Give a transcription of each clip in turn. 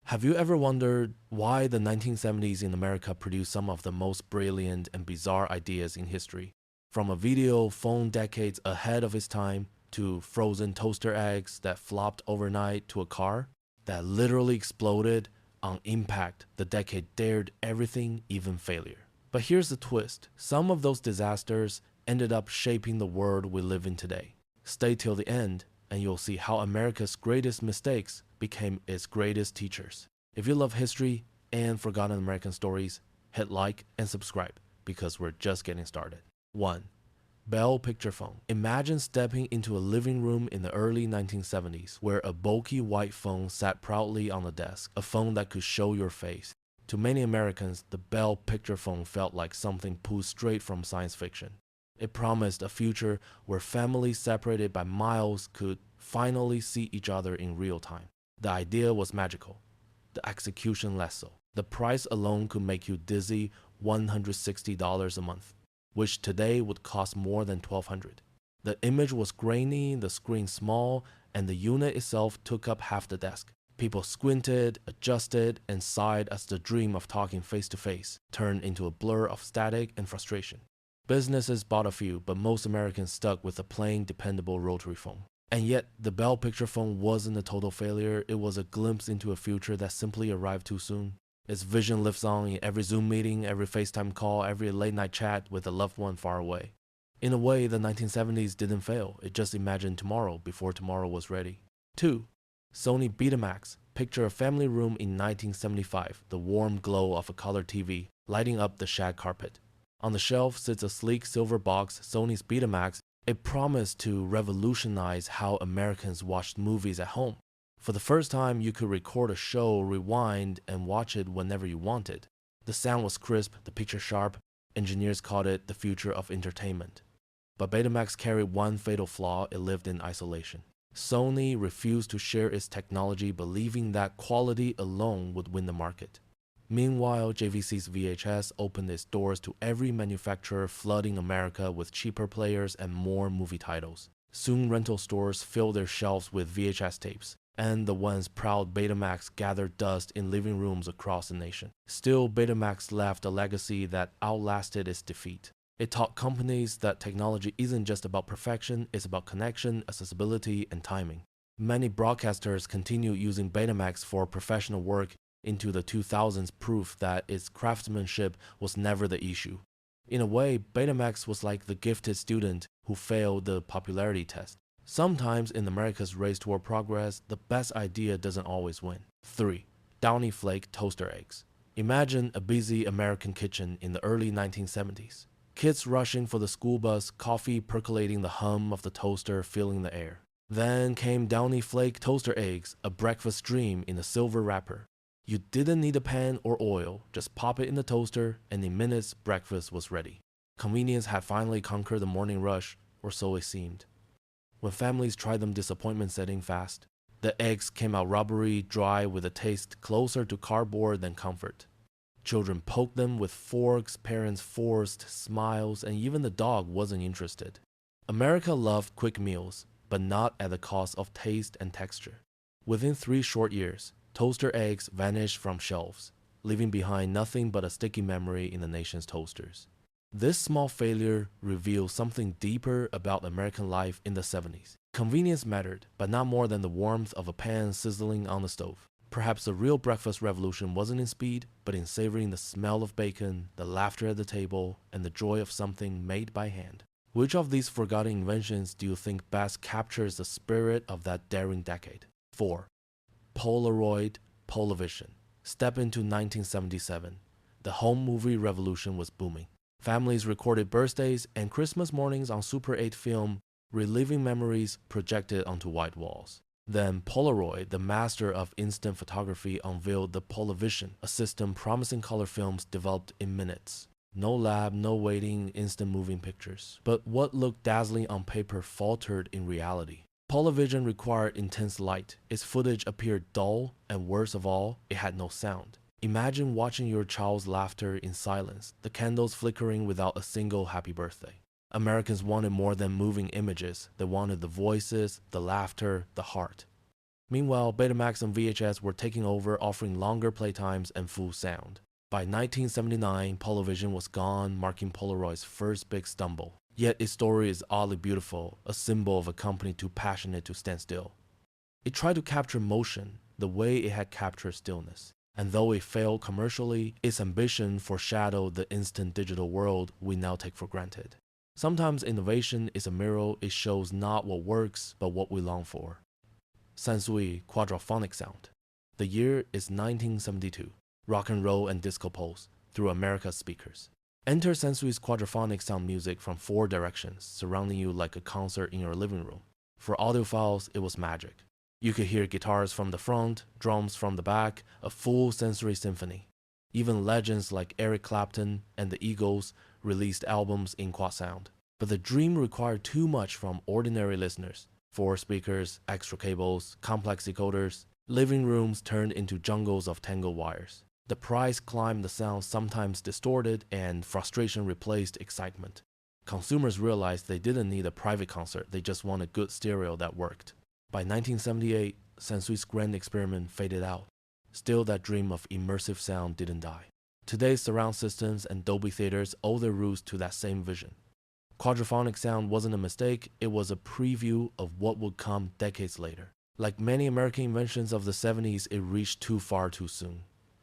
Have you ever wondered why the 1970s in America produced some of the most brilliant and bizarre ideas in history? From a video phone decades ahead of its time, to frozen toaster eggs that flopped overnight, to a car that literally exploded on impact. The decade dared everything, even failure. But here's the twist. Some of those disasters ended up shaping the world we live in today. Stay till the end, and you'll see how America's greatest mistakes became its greatest teachers. If you love history and forgotten American stories, hit like and subscribe because we're just getting started. 1. Bell picture phone. Imagine stepping into a living room in the early 1970s where a bulky white phone sat proudly on the desk, a phone that could show your face. To many Americans, the Bell picture phone felt like something pulled straight from science fiction. It promised a future where families separated by miles could finally see each other in real time. The idea was magical, the execution less so. The price alone could make you dizzy $160 a month, which today would cost more than $1,200. The image was grainy, the screen small, and the unit itself took up half the desk. People squinted, adjusted, and sighed as the dream of talking face to face turned into a blur of static and frustration. Businesses bought a few, but most Americans stuck with a plain, dependable rotary phone. And yet, the Bell picture phone wasn't a total failure. It was a glimpse into a future that simply arrived too soon. Its vision lives on in every Zoom meeting, every FaceTime call, every late-night chat with a loved one far away. In a way, the 1970s didn't fail. It just imagined tomorrow before tomorrow was ready. 2. Sony Betamax. Picture a family room in 1975, the warm glow of a color TV lighting up the shag carpet. On the shelf sits a sleek silver box, Sony's Betamax. It promised to revolutionize how Americans watched movies at home. For the first time, you could record a show, rewind, and watch it whenever you wanted. The sound was crisp, the picture sharp. Engineers called it the future of entertainment. But Betamax carried one fatal flaw: it lived in isolation. Sony refused to share its technology, believing that quality alone would win the market. Meanwhile, JVC's VHS opened its doors to every manufacturer, flooding America with cheaper players and more movie titles. Soon, rental stores filled their shelves with VHS tapes, and the once proud Betamax gathered dust in living rooms across the nation. Still, Betamax left a legacy that outlasted its defeat. It taught companies that technology isn't just about perfection, it's about connection, accessibility, and timing. Many broadcasters continue using Betamax for professional work into the 2000s, proof that its craftsmanship was never the issue. In a way, Betamax was like the gifted student who failed the popularity test. Sometimes in America's race toward progress, the best idea doesn't always win. 3. Downy Flake toaster eggs. Imagine a busy American kitchen in the early 1970s. Kids rushing for the school bus, coffee percolating, the hum of the toaster filling the air. Then came Downy Flake toaster eggs, a breakfast dream in a silver wrapper. You didn't need a pan or oil, just pop it in the toaster, and in minutes, breakfast was ready. Convenience had finally conquered the morning rush, or so it seemed. When families tried them, disappointment set in fast. The eggs came out rubbery, dry, with a taste closer to cardboard than comfort. Children poked them with forks, parents forced smiles, and even the dog wasn't interested. America loved quick meals, but not at the cost of taste and texture. Within 3 short years, toaster eggs vanished from shelves, leaving behind nothing but a sticky memory in the nation's toasters. This small failure reveals something deeper about American life in the 70s. Convenience mattered, but not more than the warmth of a pan sizzling on the stove. Perhaps the real breakfast revolution wasn't in speed, but in savoring the smell of bacon, the laughter at the table, and the joy of something made by hand. Which of these forgotten inventions do you think best captures the spirit of that daring decade? 4. Polaroid Polavision. Step into 1977. The home movie revolution was booming. Families recorded birthdays and Christmas mornings on Super 8 film, reliving memories projected onto white walls. Then Polaroid, the master of instant photography, unveiled the Polavision, a system promising color films developed in minutes. No lab, no waiting, instant moving pictures. But what looked dazzling on paper faltered in reality. Polavision required intense light. Its footage appeared dull, and worst of all, it had no sound. Imagine watching your child's laughter in silence, the candles flickering without a single happy birthday. Americans wanted more than moving images. They wanted the voices, the laughter, the heart. Meanwhile, Betamax and VHS were taking over, offering longer playtimes and full sound. By 1979, Polovision was gone, marking Polaroid's first big stumble. Yet its story is oddly beautiful, a symbol of a company too passionate to stand still. It tried to capture motion the way it had captured stillness. And though it failed commercially, its ambition foreshadowed the instant digital world we now take for granted. Sometimes innovation is a mirror. It shows not what works, but what we long for. Sansui quadraphonic sound. The year is 1972. Rock and roll and disco pulse through America's speakers. Enter Sansui's quadraphonic sound music from 4 directions, surrounding you like a concert in your living room. For audiophiles, it was magic. You could hear guitars from the front, drums from the back, a full sensory symphony. Even legends like Eric Clapton and the Eagles released albums in quad sound. But the dream required too much from ordinary listeners. 4 speakers, extra cables, complex decoders. Living rooms turned into jungles of tangled wires. The price climbed, the sound sometimes distorted, and frustration replaced excitement. Consumers realized they didn't need a private concert, they just wanted good stereo that worked. By 1978, Sansui's grand experiment faded out. Still, that dream of immersive sound didn't die. Today's surround systems and Dolby theaters owe their roots to that same vision. Quadraphonic sound wasn't a mistake, it was a preview of what would come decades later. Like many American inventions of the 70s, it reached too far too soon.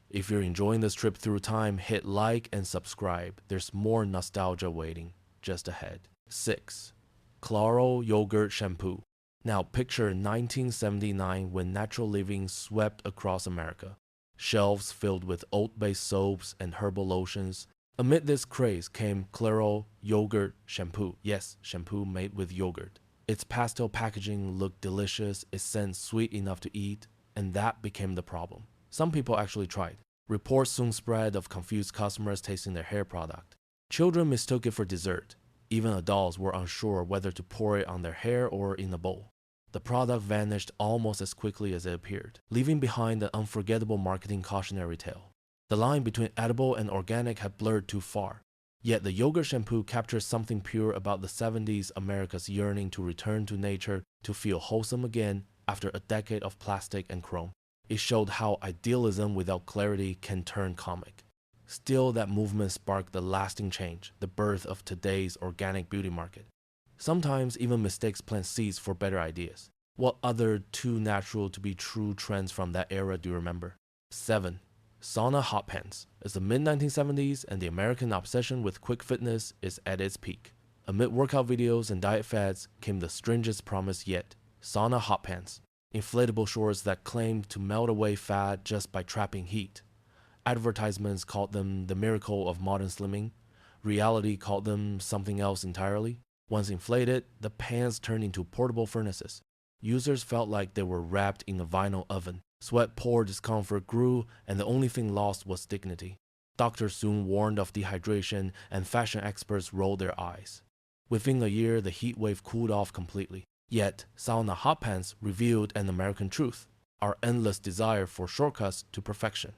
If you're enjoying this trip through time, hit like and subscribe. There's more nostalgia waiting just ahead. 6. Claro Yogurt Shampoo. Now picture 1979 when natural living swept across America. Shelves filled with oat-based soaps and herbal lotions. Amid this craze came Claro Yogurt Shampoo. Yes, shampoo made with yogurt. Its pastel packaging looked delicious, its scent sweet enough to eat, and that became the problem. Some people actually tried. Reports soon spread of confused customers tasting their hair product. Children mistook it for dessert. Even adults were unsure whether to pour it on their hair or in a bowl. The product vanished almost as quickly as it appeared, leaving behind an unforgettable marketing cautionary tale. The line between edible and organic had blurred too far. Yet the yogurt shampoo captures something pure about the 70s America's yearning to return to nature, to feel wholesome again after a decade of plastic and chrome. It showed how idealism without clarity can turn comic. Still, that movement sparked the lasting change, the birth of today's organic beauty market. Sometimes even mistakes plant seeds for better ideas. What other too natural to be true trends from that era do you remember? 7. Sauna hot pants. It's the mid-1970s and the American obsession with quick fitness is at its peak. Amid workout videos and diet fads came the strangest promise yet: sauna hot pants. Inflatable shorts that claimed to melt away fat just by trapping heat. Advertisements called them the miracle of modern slimming. Reality called them something else entirely. Once inflated, the pants turned into portable furnaces. Users felt like they were wrapped in a vinyl oven. Sweat poured, discomfort grew, and the only thing lost was dignity. Doctors soon warned of dehydration, and fashion experts rolled their eyes. Within a year, the heat wave cooled off completely. Yet, sauna hot pants revealed an American truth: our endless desire for shortcuts to perfection.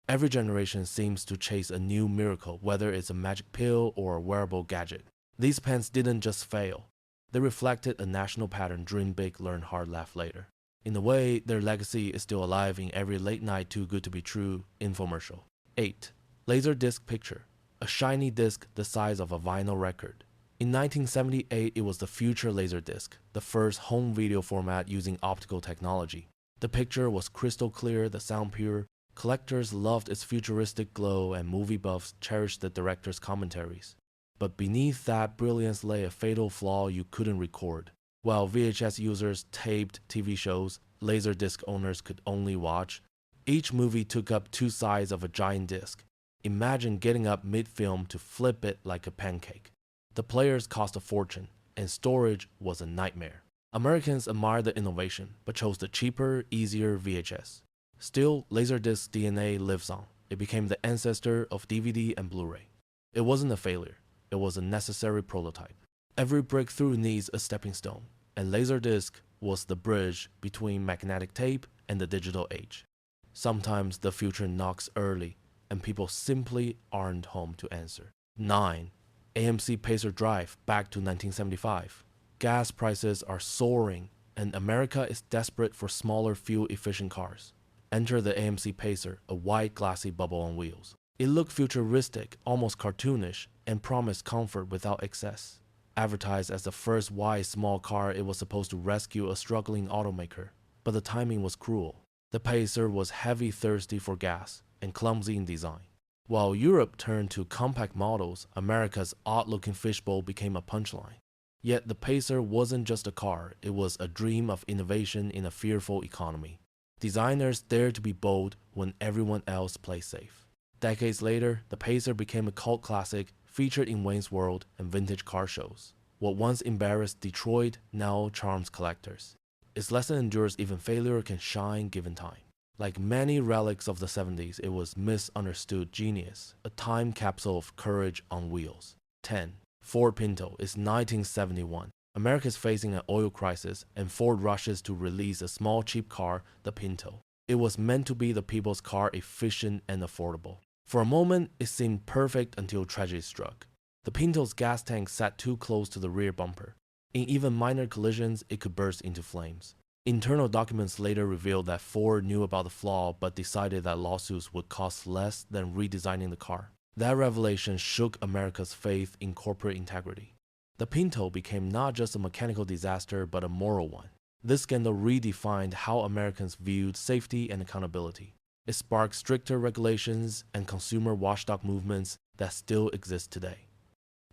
Every generation seems to chase a new miracle, whether it's a magic pill or a wearable gadget. These pants didn't just fail. They reflected a national pattern: dream big, learn hard, laugh later. In a way, their legacy is still alive in every late-night too good to be true infomercial. 8. Laserdisc picture. A shiny disc the size of a vinyl record. In 1978, it was the future Laserdisc, the first home video format using optical technology. The picture was crystal clear, the sound pure. Collectors loved its futuristic glow, and movie buffs cherished the director's commentaries. But beneath that brilliance lay a fatal flaw you couldn't record. While VHS users taped TV shows, Laserdisc owners could only watch. Each movie took up 2 sides of a giant disc. Imagine getting up mid-film to flip it like a pancake. The players cost a fortune, and storage was a nightmare. Americans admired the innovation, but chose the cheaper, easier VHS. Still, Laserdisc's DNA lives on. It became the ancestor of DVD and Blu-ray. It wasn't a failure, it was a necessary prototype. Every breakthrough needs a stepping stone, and Laserdisc was the bridge between magnetic tape and the digital age. Sometimes the future knocks early, and people simply aren't home to answer. 9. AMC Pacer Drive back to 1975. Gas prices are soaring, and America is desperate for smaller, fuel-efficient cars. Enter the AMC Pacer, a white glassy bubble on wheels. It looked futuristic, almost cartoonish, and promised comfort without excess. Advertised as the first white small car, it was supposed to rescue a struggling automaker. But the timing was cruel. The Pacer was heavy thirsty for gas and clumsy in design. While Europe turned to compact models, America's odd-looking fishbowl became a punchline. Yet the Pacer wasn't just a car, it was a dream of innovation in a fearful economy. Designers dared to be bold when everyone else played safe. Decades later, the Pacer became a cult classic, featured in Wayne's World and vintage car shows. What once embarrassed Detroit now charms collectors. Its lesson endures even failure can shine given time. Like many relics of the 70s, it was misunderstood genius, a time capsule of courage on wheels. 10. Ford Pinto is 1971. America is facing an oil crisis, and Ford rushes to release a small cheap car, the Pinto. It was meant to be the people's car, efficient and affordable. For a moment, it seemed perfect until tragedy struck. The Pinto's gas tank sat too close to the rear bumper. In even minor collisions, it could burst into flames. Internal documents later revealed that Ford knew about the flaw but decided that lawsuits would cost less than redesigning the car. That revelation shook America's faith in corporate integrity. The Pinto became not just a mechanical disaster but a moral one. This scandal redefined how Americans viewed safety and accountability. It sparked stricter regulations and consumer watchdog movements that still exist today.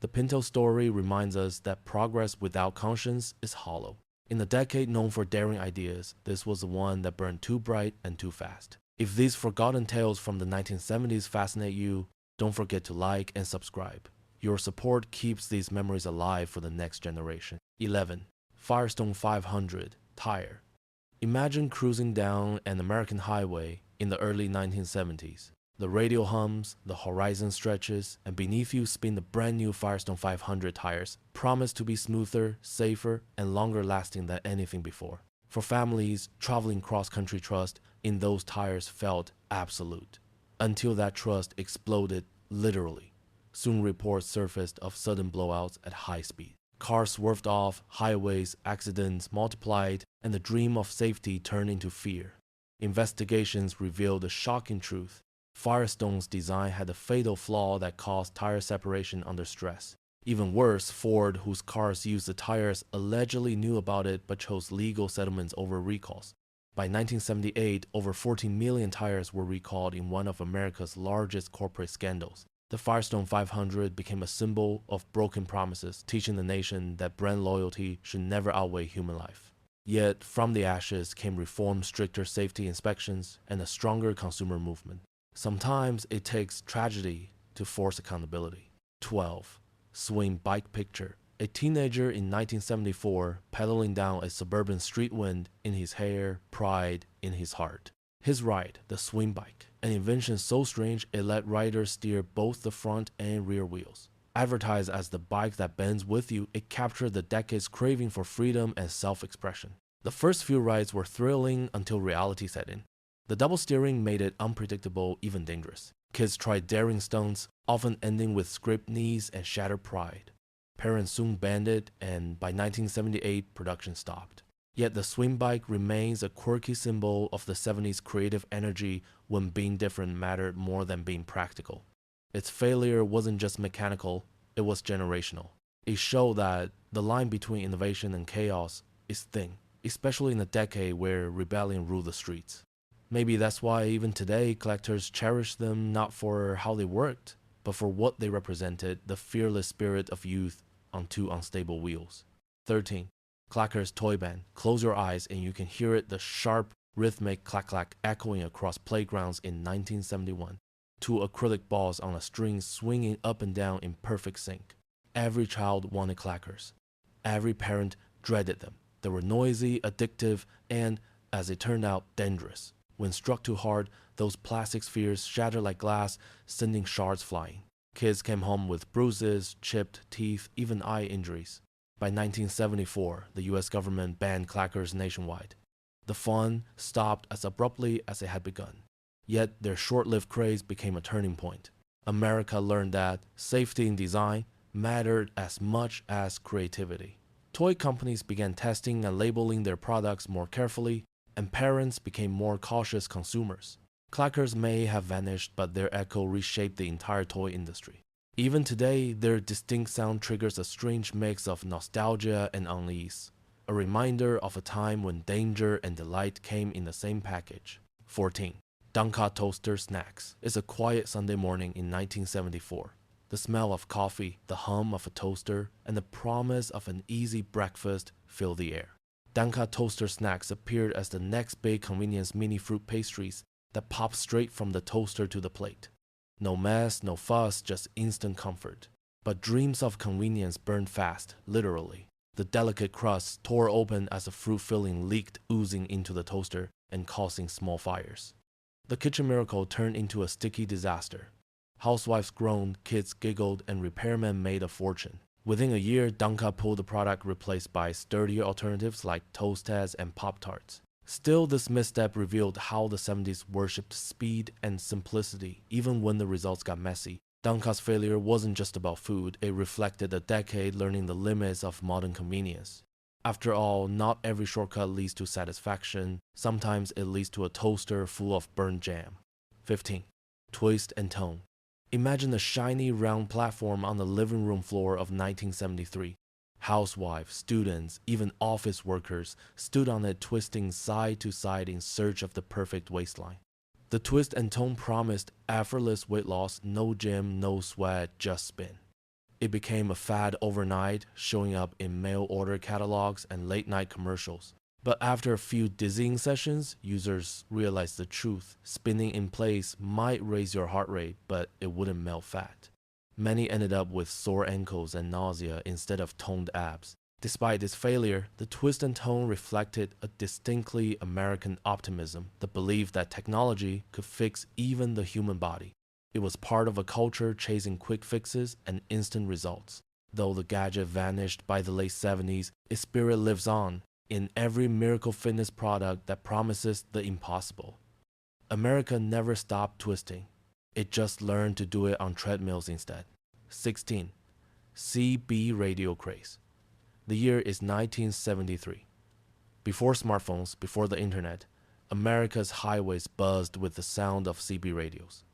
The Pinto story reminds us that progress without conscience is hollow. In a decade known for daring ideas, this was the one that burned too bright and too fast. If these forgotten tales from the 1970s fascinate you, don't forget to like and subscribe. Your support keeps these memories alive for the next generation. 11. Firestone 500 Tire. Imagine cruising down an American highway in the early 1970s. The radio hums, the horizon stretches, and beneath you spin the brand new Firestone 500 tires, promised to be smoother, safer, and longer lasting than anything before. For families, traveling cross-country trust in those tires felt absolute. Until that trust exploded literally. Soon reports surfaced of sudden blowouts at high speed. Cars swerved off, highways, accidents multiplied, and the dream of safety turned into fear. Investigations revealed the shocking truth. Firestone's design had a fatal flaw that caused tire separation under stress. Even worse, Ford, whose cars used the tires, allegedly knew about it but chose legal settlements over recalls. By 1978, over 14 million tires were recalled in one of America's largest corporate scandals. The Firestone 500 became a symbol of broken promises, teaching the nation that brand loyalty should never outweigh human life. Yet, from the ashes came reformed, stricter safety inspections, and a stronger consumer movement. Sometimes it takes tragedy to force accountability. 12. Swing bike picture. A teenager in 1974 pedaling down a suburban street wind in his hair, pride in his heart. His ride, the swing bike, an invention so strange it let riders steer both the front and rear wheels. Advertised as the bike that bends with you, it captured the decade's craving for freedom and self-expression. The first few rides were thrilling until reality set in. The double steering made it unpredictable, even dangerous. Kids tried daring stunts, often ending with scraped knees and shattered pride. Parents soon banned it, and by 1978, production stopped. Yet the swing bike remains a quirky symbol of the 70s creative energy when being different mattered more than being practical. Its failure wasn't just mechanical, it was generational. It showed that the line between innovation and chaos is thin, especially in a decade where rebellion ruled the streets. Maybe that's why even today collectors cherish them not for how they worked, but for what they represented, the fearless spirit of youth on two unstable wheels. 13. Clacker's Toy Band. Close your eyes and you can hear it, the sharp, rhythmic clack-clack echoing across playgrounds in 1971. Two acrylic balls on a string swinging up and down in perfect sync. Every child wanted clackers. Every parent dreaded them. They were noisy, addictive, and, as it turned out, dangerous. When struck too hard, those plastic spheres shattered like glass, sending shards flying. Kids came home with bruises, chipped teeth, even eye injuries. By 1974, the US government banned clackers nationwide. The fun stopped as abruptly as it had begun. Yet their short-lived craze became a turning point. America learned that safety in design mattered as much as creativity. Toy companies began testing and labeling their products more carefully, and parents became more cautious consumers. Clackers may have vanished, but their echo reshaped the entire toy industry. Even today, their distinct sound triggers a strange mix of nostalgia and unease, a reminder of a time when danger and delight came in the same package. 14. Danka Toaster Snacks. It's a quiet Sunday morning in 1974. The smell of coffee, the hum of a toaster, and the promise of an easy breakfast fill the air. Danka Toaster Snacks appeared as the next big convenience mini fruit pastries that pop straight from the toaster to the plate. No mess, no fuss, just instant comfort. But dreams of convenience burned fast, literally. The delicate crust tore open as the fruit filling leaked, oozing into the toaster and causing small fires. The kitchen miracle turned into a sticky disaster. Housewives groaned, kids giggled, and repairmen made a fortune. Within a year, Danka pulled the product replaced by sturdier alternatives like Toast-Heads and Pop-Tarts. Still, this misstep revealed how the 70s worshipped speed and simplicity, even when the results got messy. Danka's failure wasn't just about food, it reflected a decade learning the limits of modern convenience. After all, not every shortcut leads to satisfaction. Sometimes it leads to a toaster full of burnt jam. 15. Twist and tone. Imagine a shiny round platform on the living room floor of 1973. Housewives, students, even office workers stood on it twisting side to side in search of the perfect waistline. The twist and tone promised effortless weight loss, no gym, no sweat, just spin. It became a fad overnight, showing up in mail order catalogs and late night commercials. But after a few dizzying sessions, users realized the truth. Spinning in place might raise your heart rate, but it wouldn't melt fat. Many ended up with sore ankles and nausea instead of toned abs. Despite its failure, the twist and tone reflected a distinctly American optimism, the belief that technology could fix even the human body. It was part of a culture chasing quick fixes and instant results. Though the gadget vanished by the late 70s, its spirit lives on in every miracle fitness product that promises the impossible. America never stopped twisting. It just learned to do it on treadmills instead. 16. CB radio craze. The year is 1973. Before smartphones, before the internet, America's highways buzzed with the sound of CB radios.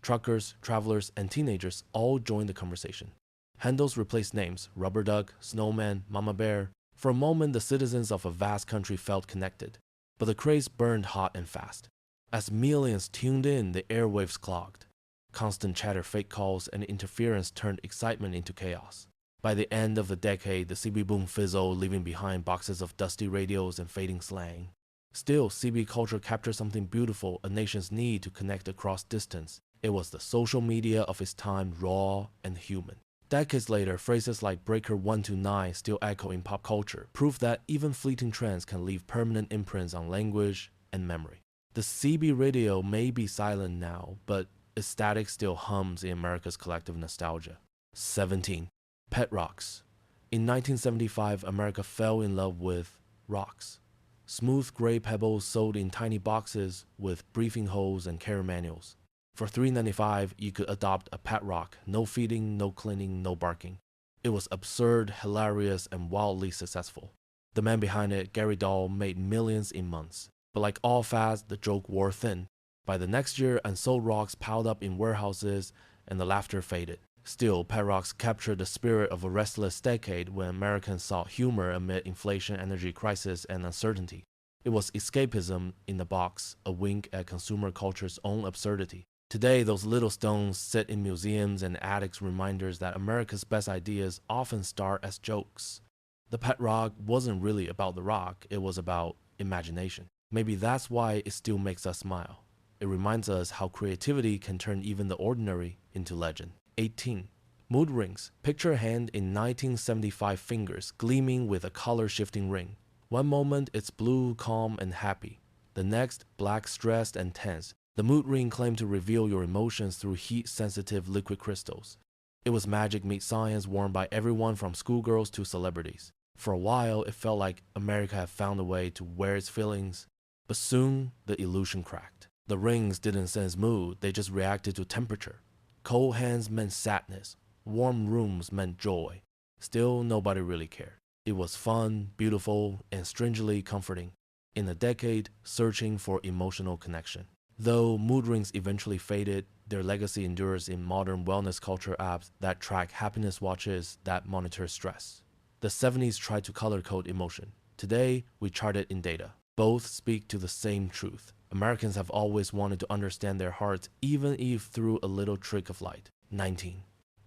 Truckers, travelers, and teenagers all joined the conversation. Handles replaced names: Rubber Duck, Snowman, Mama Bear. For a moment, the citizens of a vast country felt connected. But the craze burned hot and fast. As millions tuned in, the airwaves clogged. Constant chatter, fake calls, and interference turned excitement into chaos. By the end of the decade, the CB boom fizzled, leaving behind boxes of dusty radios and fading slang. Still, CB culture captured something beautiful, a nation's need to connect across distance. It was the social media of its time, raw and human. Decades later, phrases like Breaker 129 still echo in pop culture, proof that even fleeting trends can leave permanent imprints on language and memory. The CB radio may be silent now, but its static still hums in America's collective nostalgia. 17. Pet rocks. In 1975, America fell in love with rocks. Smooth gray pebbles sold in tiny boxes with briefing holes and care manuals. For $3.95, you could adopt a pet rock, no feeding, no cleaning, no barking. It was absurd, hilarious, and wildly successful. The man behind it, Gary Dahl, made millions in months. But like all fads, the joke wore thin. By the next year, unsold rocks piled up in warehouses and the laughter faded. Still, pet rocks captured the spirit of a restless decade when Americans sought humor amid inflation, energy crisis, and uncertainty. It was escapism in the box, a wink at consumer culture's own absurdity. Today, those little stones sit in museums and attics, reminders that America's best ideas often start as jokes. The pet rock wasn't really about the rock, it was about imagination. Maybe that's why it still makes us smile. It reminds us how creativity can turn even the ordinary into legend. 18. Mood rings. Picture a hand in 1975 fingers gleaming with a color-shifting ring. One moment it's blue, calm, and happy. The next, black, stressed, and tense. The mood ring claimed to reveal your emotions through heat-sensitive liquid crystals. It was magic meets science, worn by everyone from schoolgirls to celebrities. For a while, it felt like America had found a way to wear its feelings, but soon the illusion cracked. The rings didn't sense mood, they just reacted to temperature. Cold hands meant sadness, warm rooms meant joy. Still, nobody really cared. It was fun, beautiful, and strangely comforting. In a decade searching for emotional connection. Though mood rings eventually faded, their legacy endures in modern wellness culture apps that track happiness watches that monitor stress. The 70s tried to color code emotion. Today, we chart it in data. Both speak to the same truth. Americans have always wanted to understand their hearts, even if through a little trick of light. 19.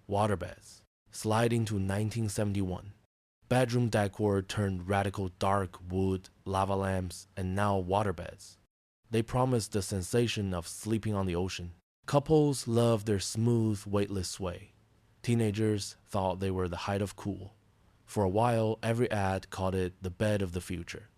Waterbeds. Sliding to 1971. Bedroom decor turned radical dark wood, lava lamps, and now waterbeds. They promised the sensation of sleeping on the ocean. Couples loved their smooth, weightless sway. Teenagers thought they were the height of cool. For a while, every ad called it the bed of the future.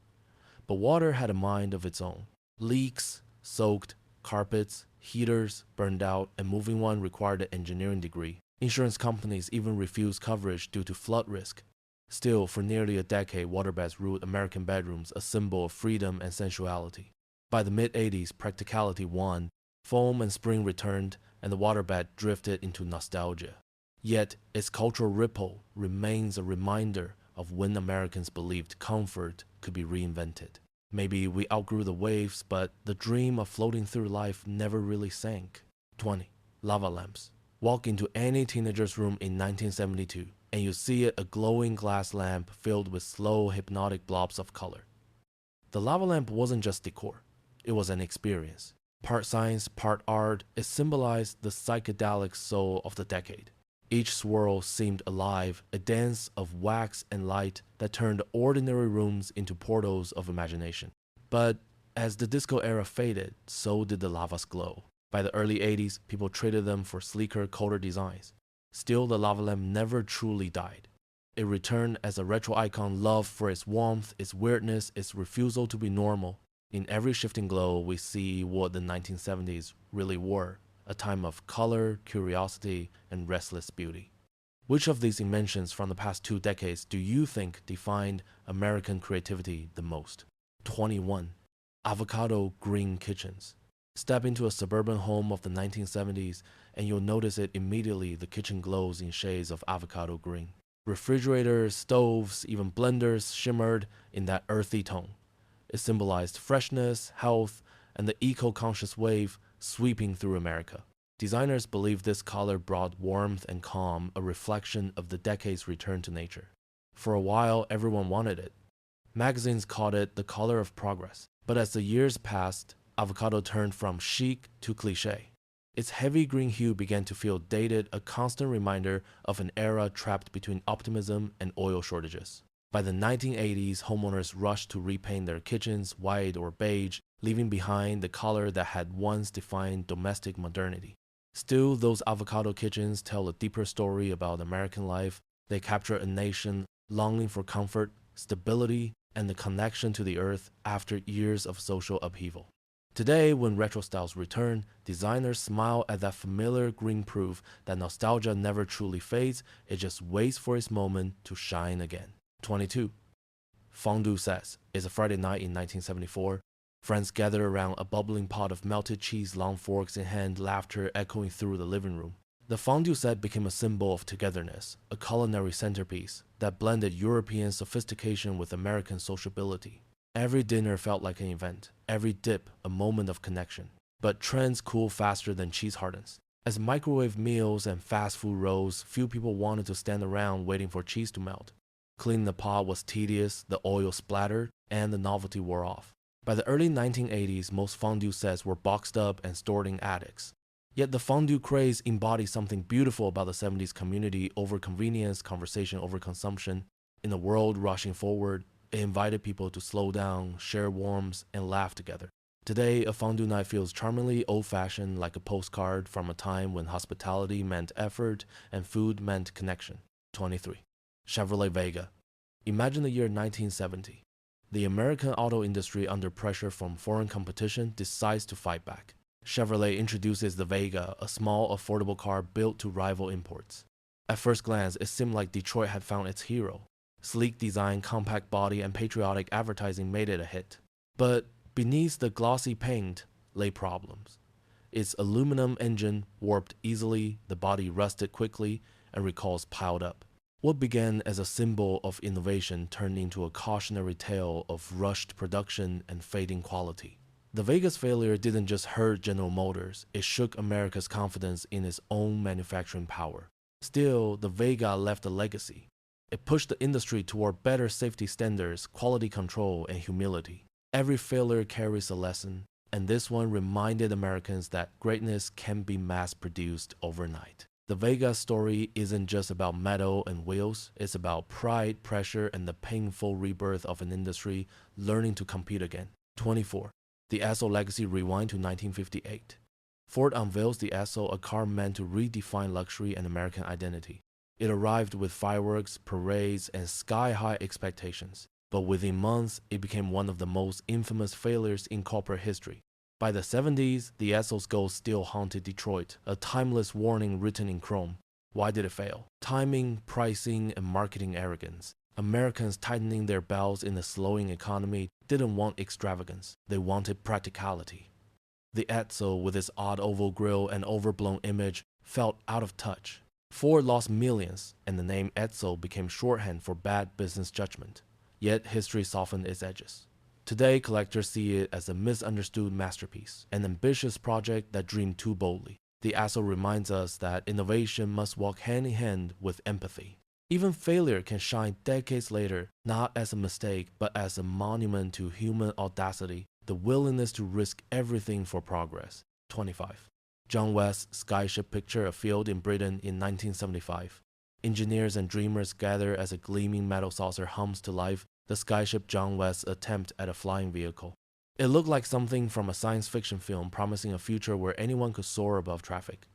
But water had a mind of its own. Leaks, soaked, carpets, heaters burned out, and moving one required an engineering degree. Insurance companies even refused coverage due to flood risk. Still, for nearly a decade, waterbeds ruled American bedrooms, a symbol of freedom and sensuality. By the mid-80s, practicality won, foam and spring returned, and the waterbed drifted into nostalgia. Yet, its cultural ripple remains a reminder of when Americans believed comfort could be reinvented. Maybe we outgrew the waves, but the dream of floating through life never really sank. 20. Lava lamps. Walk into any teenager's room in 1972, and you see it a glowing glass lamp filled with slow, hypnotic blobs of color. The lava lamp wasn't just decor. It was an experience. Part science, part art, it symbolized the psychedelic soul of the decade. Each swirl seemed alive, a dance of wax and light that turned ordinary rooms into portals of imagination. But as the disco era faded, so did the lava's glow. By the early 80s, people traded them for sleeker, colder designs. Still, the lava lamp never truly died. It returned as a retro icon loved for its warmth, its weirdness, its refusal to be normal. In every shifting glow, we see what the 1970s really were, a time of color, curiosity, and restless beauty. Which of these inventions from the past 2 decades do you think defined American creativity the most? 21. Avocado green kitchens. Step into a suburban home of the 1970s and you'll notice it immediately. The kitchen glows in shades of avocado green. Refrigerators, stoves, even blenders shimmered in that earthy tone. It symbolized freshness, health, and the eco-conscious wave sweeping through America. Designers believed this color brought warmth and calm, a reflection of the decade's return to nature. For a while, everyone wanted it. Magazines called it the color of progress. But as the years passed, avocado turned from chic to cliché. Its heavy green hue began to feel dated, a constant reminder of an era trapped between optimism and oil shortages. By the 1980s, homeowners rushed to repaint their kitchens white or beige, leaving behind the color that had once defined domestic modernity. Still, those avocado kitchens tell a deeper story about American life. They capture a nation longing for comfort, stability, and the connection to the earth after years of social upheaval. Today, when retro styles return, designers smile at that familiar green, proof that nostalgia never truly fades, it just waits for its moment to shine again. 22. Fondue sets. It's a Friday night in 1974. Friends gather around a bubbling pot of melted cheese, long forks in hand, laughter echoing through the living room. The fondue set became a symbol of togetherness, a culinary centerpiece that blended European sophistication with American sociability. Every dinner felt like an event, every dip a moment of connection. But trends cool faster than cheese hardens. As microwave meals and fast food rose, few people wanted to stand around waiting for cheese to melt. Cleaning the pot was tedious, the oil splattered, and the novelty wore off. By the early 1980s, most fondue sets were boxed up and stored in attics. Yet the fondue craze embodied something beautiful about the 70s community over convenience, conversation over consumption. In a world rushing forward, it invited people to slow down, share warmth, and laugh together. Today, a fondue night feels charmingly old-fashioned, like a postcard from a time when hospitality meant effort and food meant connection. 23. Chevrolet Vega. Imagine the year 1970. The American auto industry, under pressure from foreign competition, decides to fight back. Chevrolet introduces the Vega, a small, affordable car built to rival imports. At first glance, it seemed like Detroit had found its hero. Sleek design, compact body, and patriotic advertising made it a hit. But beneath the glossy paint lay problems. Its aluminum engine warped easily, the body rusted quickly, and recalls piled up. What began as a symbol of innovation turned into a cautionary tale of rushed production and fading quality. The Vega's failure didn't just hurt General Motors, it shook America's confidence in its own manufacturing power. Still, the Vega left a legacy. It pushed the industry toward better safety standards, quality control, and humility. Every failure carries a lesson, and this one reminded Americans that greatness can be mass-produced overnight. The Vega story isn't just about metal and wheels, it's about pride, pressure, and the painful rebirth of an industry learning to compete again. 24. The Esso legacy rewind to 1958. Ford unveils the Esso, a car meant to redefine luxury and American identity. It arrived with fireworks, parades, and sky-high expectations. But within months, it became one of the most infamous failures in corporate history. By the 70s, the Esso's ghost still haunted Detroit, a timeless warning written in chrome. Why did it fail? Timing, pricing, and marketing arrogance. Americans tightening their belts in a slowing economy didn't want extravagance, they wanted practicality. The Esso, with its odd oval grille and overblown image, felt out of touch. Ford lost millions, and the name Esso became shorthand for bad business judgment. Yet history softened its edges. Today, collectors see it as a misunderstood masterpiece, an ambitious project that dreamed too boldly. The Esso reminds us that innovation must walk hand in hand with empathy. Even failure can shine decades later, not as a mistake, but as a monument to human audacity, the willingness to risk everything for progress. 25. John West's skyship picture a field in Britain in 1975. Engineers and dreamers gather as a gleaming metal saucer hums to life, the skyship John West's attempt at a flying vehicle. It looked like something from a science fiction film promising a future where anyone could soar above traffic.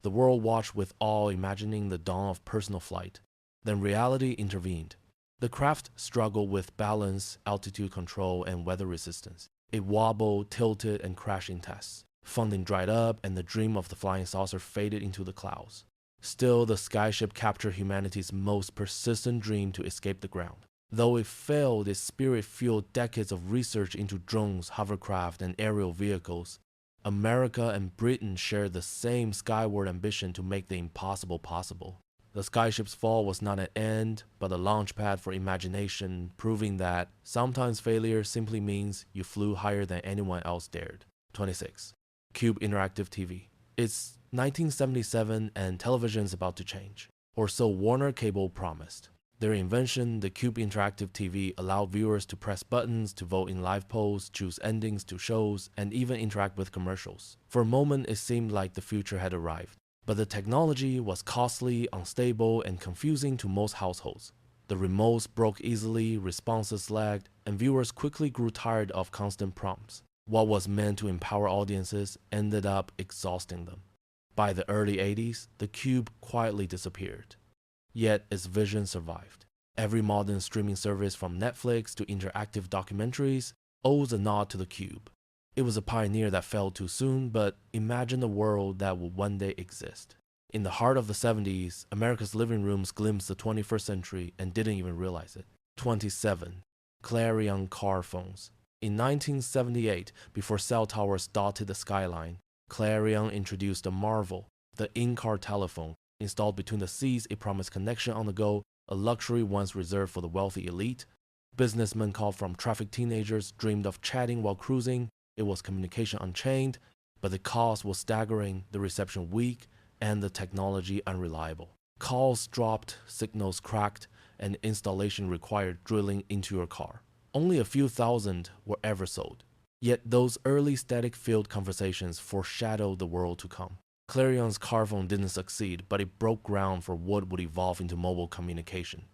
The world watched with awe, imagining the dawn of personal flight. Then reality intervened. The craft struggled with balance, altitude control, and weather resistance. It wobbled, tilted, and crashed in tests. Funding dried up, and the dream of the flying saucer faded into the clouds. Still, the skyship captured humanity's most persistent dream to escape the ground. Though it failed, its spirit fueled decades of research into drones, hovercraft, and aerial vehicles. America and Britain shared the same skyward ambition to make the impossible possible. The skyship's fall was not an end, but a launchpad for imagination, proving that sometimes failure simply means you flew higher than anyone else dared. 26. Cube Interactive TV. It's 1977 and television's about to change, or so Warner Cable promised. Their invention, the Cube Interactive TV, allowed viewers to press buttons, to vote in live polls, choose endings to shows, and even interact with commercials. For a moment, it seemed like the future had arrived. But the technology was costly, unstable, and confusing to most households. The remotes broke easily, responses lagged, and viewers quickly grew tired of constant prompts. What was meant to empower audiences ended up exhausting them. By the early 80s, the Cube quietly disappeared. Yet its vision survived. Every modern streaming service from Netflix to interactive documentaries owes a nod to the Cube. It was a pioneer that fell too soon, but imagine a world that would one day exist. In the heart of the 70s, America's living rooms glimpsed the 21st century and didn't even realize it. 27. Clarion car phones. In 1978, before cell towers dotted the skyline, Clarion introduced a marvel, the in-car telephone. Installed between the seats, it promised connection on the go, a luxury once reserved for the wealthy elite. Businessmen called from traffic teenagers dreamed of chatting while cruising. It was communication unchained, but the cost was staggering, the reception weak, and the technology unreliable. Calls dropped, signals cracked, and installation required drilling into your car. Only a few thousand were ever sold. Yet those early static-filled conversations foreshadowed the world to come. Clarion's car phone didn't succeed, but it broke ground for what would evolve into mobile communication.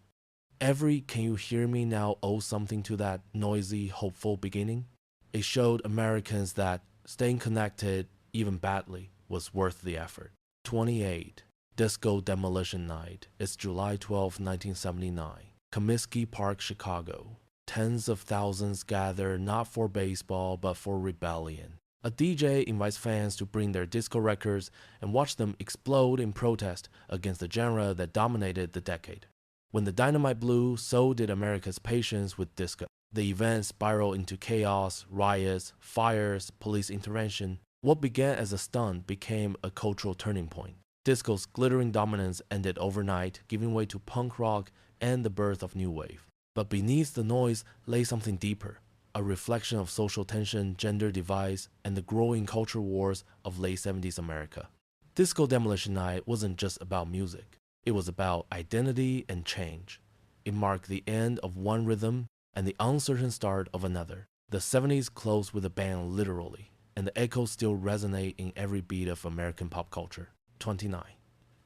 Every "can you hear me now" owes something to that noisy, hopeful beginning. It showed Americans that staying connected, even badly, was worth the effort. 28. Disco Demolition Night. It's July 12, 1979. Comiskey Park, Chicago. Tens of thousands gather not for baseball, but for rebellion. A DJ invites fans to bring their disco records and watch them explode in protest against the genre that dominated the decade. When the dynamite blew, so did America's patience with disco. The event spiraled into chaos, riots, fires, police intervention. What began as a stunt became a cultural turning point. Disco's glittering dominance ended overnight, giving way to punk rock and the birth of new wave. But beneath the noise lay something deeper, a reflection of social tension, gender divides, and the growing culture wars of late 70s America. Disco Demolition Night wasn't just about music. It was about identity and change. It marked the end of one rhythm and the uncertain start of another. The 70s closed with a bang literally, and the echoes still resonate in every beat of American pop culture. 29.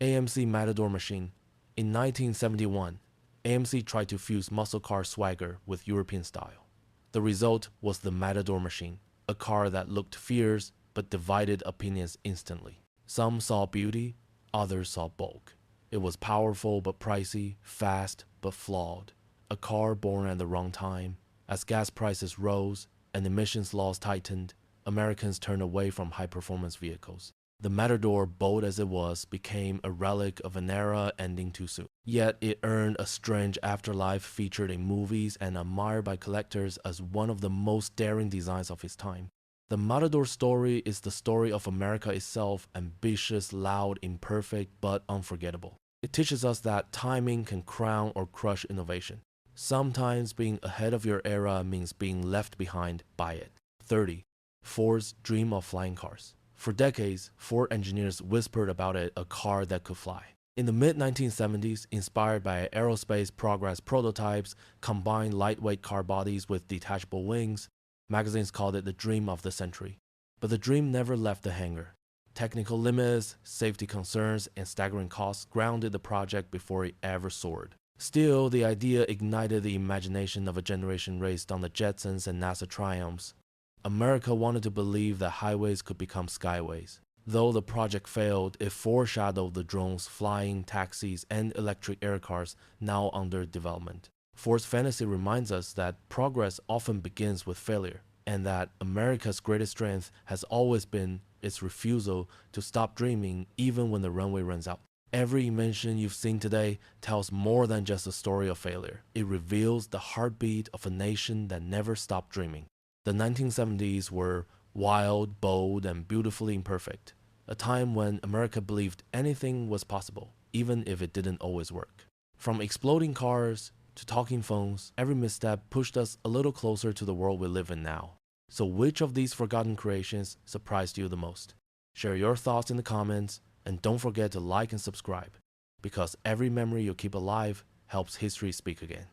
AMC Matador Machine. In 1971, AMC tried to fuse muscle car swagger with European style. The result was the Matador Machine, a car that looked fierce but divided opinions instantly. Some saw beauty, others saw bulk. It was powerful but pricey, fast but flawed. A car born at the wrong time. As gas prices rose and emissions laws tightened, Americans turned away from high-performance vehicles. The Matador, bold as it was, became a relic of an era ending too soon. Yet it earned a strange afterlife, featured in movies and admired by collectors as one of the most daring designs of its time. The Matador story is the story of America itself, ambitious, loud, imperfect, but unforgettable. It teaches us that timing can crown or crush innovation. Sometimes being ahead of your era means being left behind by it. 30. Ford's dream of flying cars. For decades, Ford engineers whispered about it, a car that could fly. In the mid-1970s, inspired by aerospace progress prototypes, combined lightweight car bodies with detachable wings, magazines called it the dream of the century. But the dream never left the hangar. Technical limits, safety concerns, and staggering costs grounded the project before it ever soared. Still, the idea ignited the imagination of a generation raised on the Jetsons and NASA triumphs. America wanted to believe that highways could become skyways. Though the project failed, it foreshadowed the drones, flying taxis, and electric air cars now under development. Ford's fantasy reminds us that progress often begins with failure, and that America's greatest strength has always been its refusal to stop dreaming even when the runway runs out. Every invention you've seen today tells more than just a story of failure. It reveals the heartbeat of a nation that never stopped dreaming. The 1970s were wild, bold, and beautifully imperfect, a time when America believed anything was possible, even if it didn't always work. From exploding cars to talking phones, every misstep pushed us a little closer to the world we live in now. So which of these forgotten creations surprised you the most? Share your thoughts in the comments, and don't forget to like and subscribe, because every memory you keep alive helps history speak again.